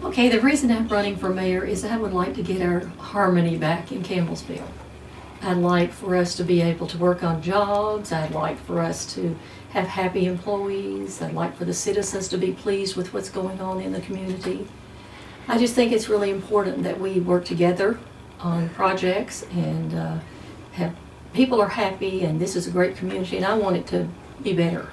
Okay, the reason I'm running for mayor is I would like to get our harmony back in Campbellsville. I'd like for us to be able to work on jobs. I'd like for us to have happy employees. I'd like for the citizens to be pleased with what's going on in the community. I just think it's really important that we work together on projects and have people are happy, and this is a great community, and I want it to be better.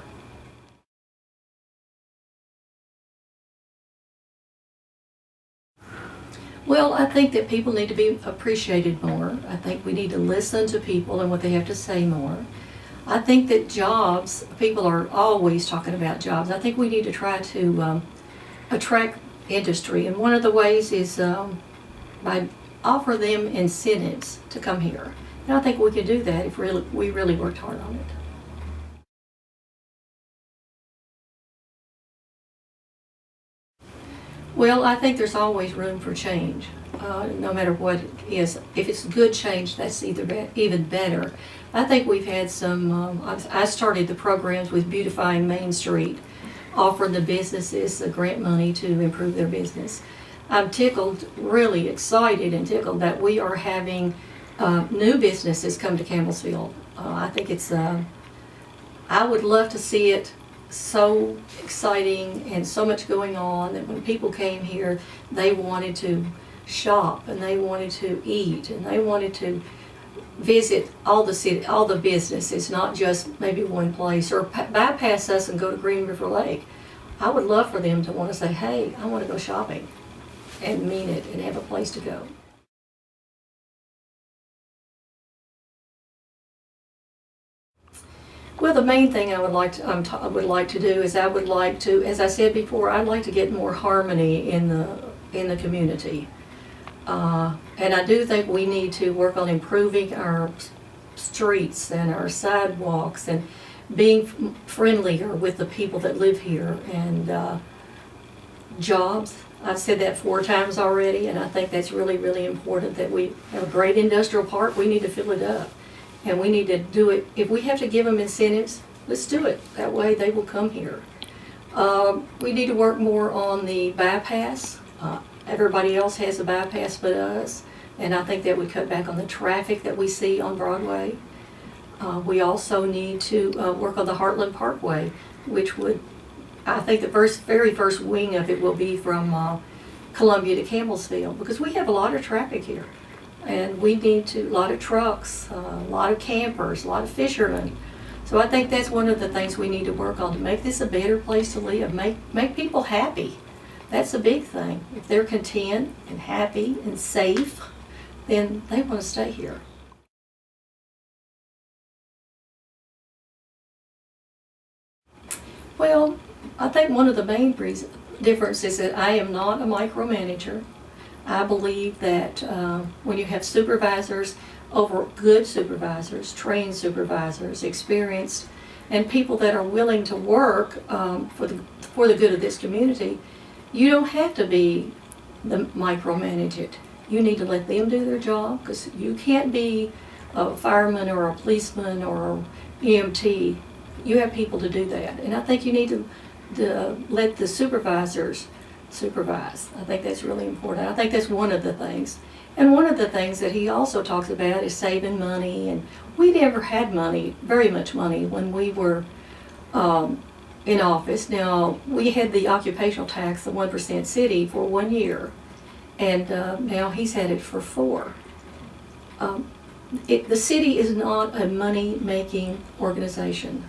Well, I think that people need to be appreciated more. I think we need to listen to people and what they have to say more. I think that jobs, people are always talking about jobs. I think we need to try to attract industry, and one of the ways is by offer them incentives to come here. And I think we can do that if we really worked hard on it. Well, I think there's always room for change, no matter what it is. If it's good change, that's even better. I think we've had some, I started the programs with Beautifying Main Street, offering the businesses grant money to improve their business. I'm tickled, really excited and tickled that we are having new businesses come to Campbellsville. I think it's, I would love to see it. So exciting and so much going on that when people came here, they wanted to shop and they wanted to eat and they wanted to visit all the businesses, not just maybe one place, or bypass us and go to Green River Lake. I would love for them to want to say, hey, I want to go shopping, and mean it and have a place to go. Well, the main thing I would like to do is I would like to, as I said before, I'd like to get more harmony in the community, and I do think we need to work on improving our streets and our sidewalks and being friendlier with the people that live here, and jobs. I've said that 4 times already, and I think that's really, really important that we have a great industrial park. We need to fill it up. And we need to do it. If we have to give them incentives, let's do it. That way they will come here. We need to work more on the bypass. Everybody else has a bypass but us. And I think that would cut back on the traffic that we see on Broadway. We also need to work on the Heartland Parkway, which would, I think the very first wing of it will be from Columbia to Campbellsville, because we have a lot of traffic here. And we need a lot of trucks, a lot of campers, a lot of fishermen. So I think that's one of the things we need to work on to make this a better place to live, make people happy. That's a big thing. If they're content and happy and safe, then they want to stay here. Well, I think one of the main differences is that I am not a micromanager. I believe that when you have supervisors, good supervisors, trained supervisors, experienced, and people that are willing to work for the good of this community, you don't have to micromanage it. You need to let them do their job, because you can't be a fireman or a policeman or EMT. You have people to do that, and I think you need to let the supervisors supervise. I think that's really important. I think that's one of the things. And one of the things that he also talks about is saving money, and we never had very much money when we were in office. Now, we had the occupational tax, the 1% city, for 1 year, and now he's had it for 4. The city is not a money-making organization.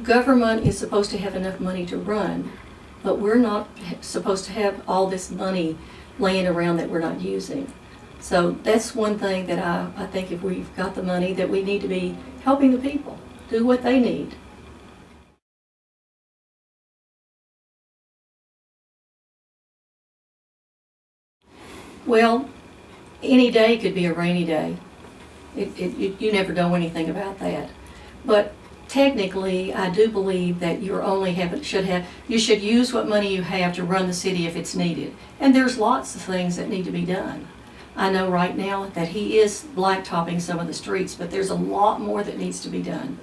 Government is supposed to have enough money to run, but we're not supposed to have all this money laying around that we're not using. So that's one thing that I think if we've got the money, that we need to be helping the people do what they need. Well, any day could be a rainy day. You never know anything about that. But technically, I do believe that you should use what money you have to run the city if it's needed. And there's lots of things that need to be done. I know right now that he is blacktopping some of the streets, but there's a lot more that needs to be done.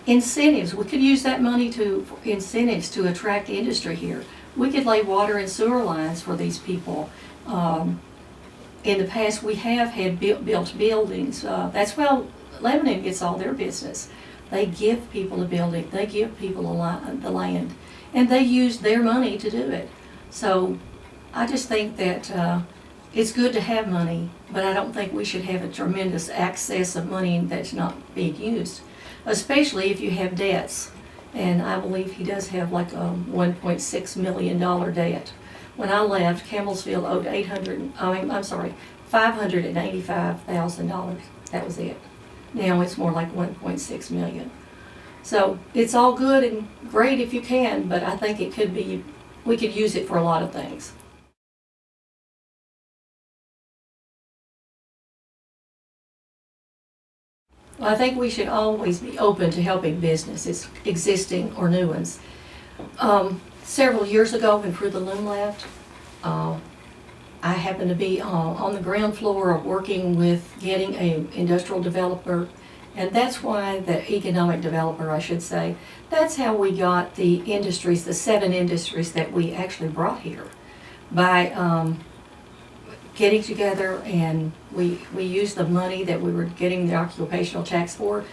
Incentives, we could use that money for incentives to attract industry here. We could lay water and sewer lines for these people. In the past, we have had built buildings. That's why Lebanon gets all their business. They give people a building, they give people the land, and they use their money to do it. So I just think that it's good to have money, but I don't think we should have a tremendous excess of money that's not being used, especially if you have debts. And I believe he does have like a $1.6 million debt. When I left, Campbellsville owed $585,000. That was it. Now it's more like 1.6 million. So it's all good and great if you can, but I think it could be, we could use it for a lot of things. Well, I think we should always be open to helping businesses, existing or new ones. Several years ago when Fruit the Loom left, I happened to be on the ground floor working with getting an industrial developer, and that's why the economic developer, I should say, that's how we got the industries, the 7 industries that we actually brought here. By getting together, and we used the money that we were getting the occupational tax for.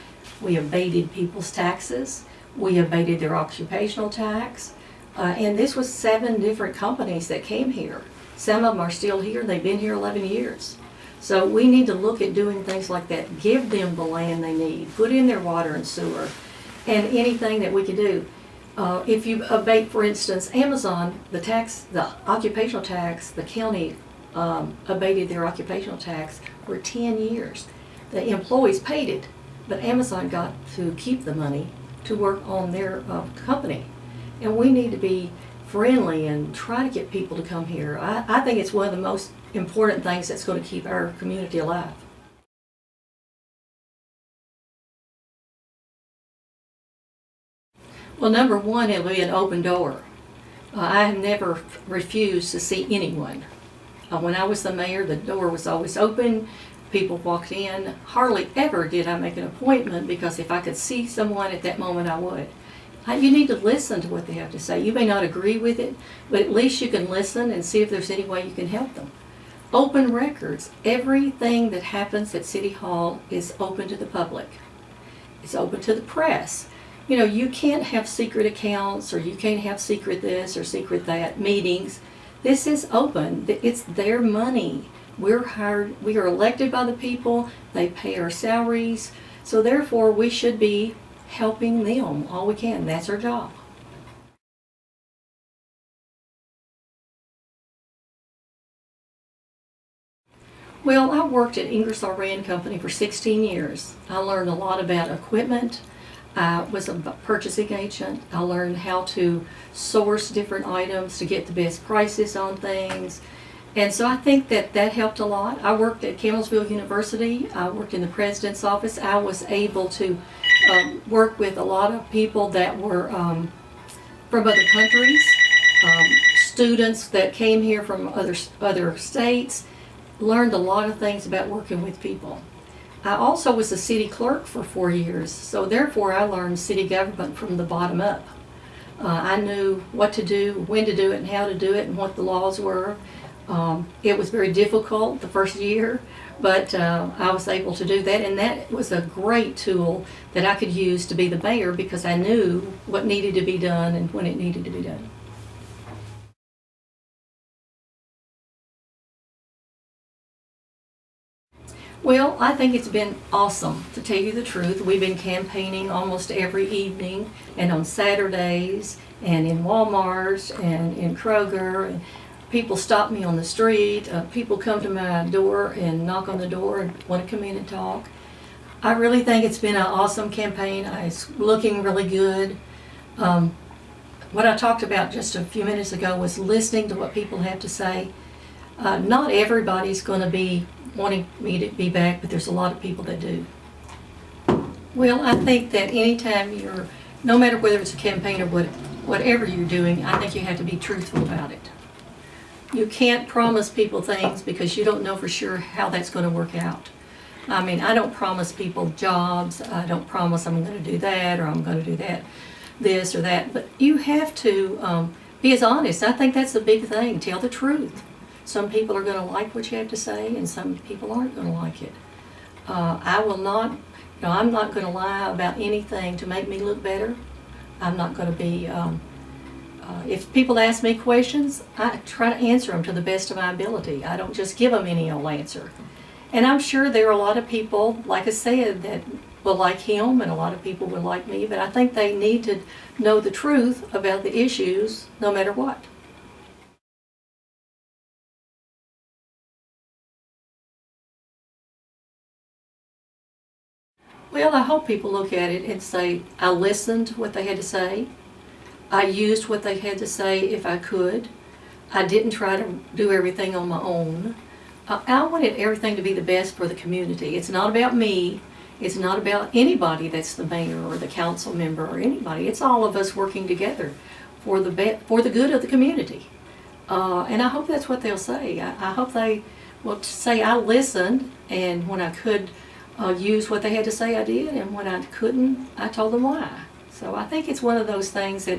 We abated people's taxes. We abated their occupational tax. And this was 7 different companies that came here. Some of them are still here. They've been here 11 years. So we need to look at doing things like that. Give them the land they need. Put in their water and sewer and anything that we could do. If you abate, for instance, Amazon, the occupational tax, the county abated their occupational tax for 10 years. The employees paid it, but Amazon got to keep the money to work on their company. And we need to be friendly and try to get people to come here. I think it's one of the most important things that's going to keep our community alive. Well, number one, it'll be an open door. I have never refused to see anyone. When I was the mayor, the door was always open. People walked in. Hardly ever did I make an appointment, because if I could see someone at that moment, I would. You need to listen to what they have to say. You may not agree with it, but at least you can listen and see if there's any way you can help them. Open records. Everything that happens at City Hall is open to the public. It's open to the press. You know, you can't have secret accounts, or you can't have secret this or secret that, meetings. This is open. It's their money. We're hired, we are elected by the people, they pay our salaries, so therefore we should be helping them all we can. That's our job. Well, I worked at Ingersoll Rand Company for 16 years. I learned a lot about equipment. I was a purchasing agent. I learned how to source different items to get the best prices on things. And so I think that helped a lot. I worked at Campbellsville University. I worked in the president's office. I was able to work with a lot of people that were from other countries, students that came here from other states. Learned a lot of things about working with people. I also was a city clerk for 4 years, so therefore I learned city government from the bottom up. I knew what to do, when to do it, and how to do it, and what the laws were. It was very difficult the first year, but I was able to do that, and that was a great tool that I could use to be the mayor, because I knew what needed to be done and when it needed to be done. Well, I think it's been awesome, to tell you the truth. We've been campaigning almost every evening, and on Saturdays, and in Walmarts, and in Kroger. And people stop me on the street. People come to my door and knock on the door and want to come in and talk. I really think it's been an awesome campaign. It's looking really good. What I talked about just a few minutes ago was listening to what people have to say. Not everybody's going to be wanting me to be back, but there's a lot of people that do. Well, I think that anytime no matter whether it's a campaign or whatever you're doing, I think you have to be truthful about it. You can't promise people things because you don't know for sure how that's going to work out. I mean, I don't promise people jobs. I don't promise I'm going to do that or I'm going to do that, this or that. But you have to be as honest. I think that's the big thing. Tell the truth. Some people are going to like what you have to say, and some people aren't going to like it. I will not, I'm not going to lie about anything to make me look better. I'm not going to be, if people ask me questions, I try to answer them to the best of my ability. I don't just give them any old answer. And I'm sure there are a lot of people, like I said, that will like him, and a lot of people will like me, but I think they need to know the truth about the issues no matter what. Well, I hope people look at it and say, I listened to what they had to say. I used what they had to say if I could. I didn't try to do everything on my own. I wanted everything to be the best for the community. It's not about me. It's not about anybody that's the mayor or the council member or anybody. It's all of us working together for the good of the community. And I hope that's what they'll say. I hope they will say I listened, and when I could use what they had to say, I did, and when I couldn't, I told them why. So I think it's one of those things that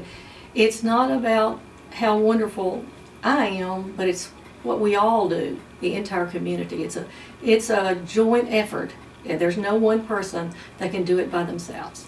it's not about how wonderful I am, but it's what we all do, the entire community. It's a joint effort. There's no one person that can do it by themselves.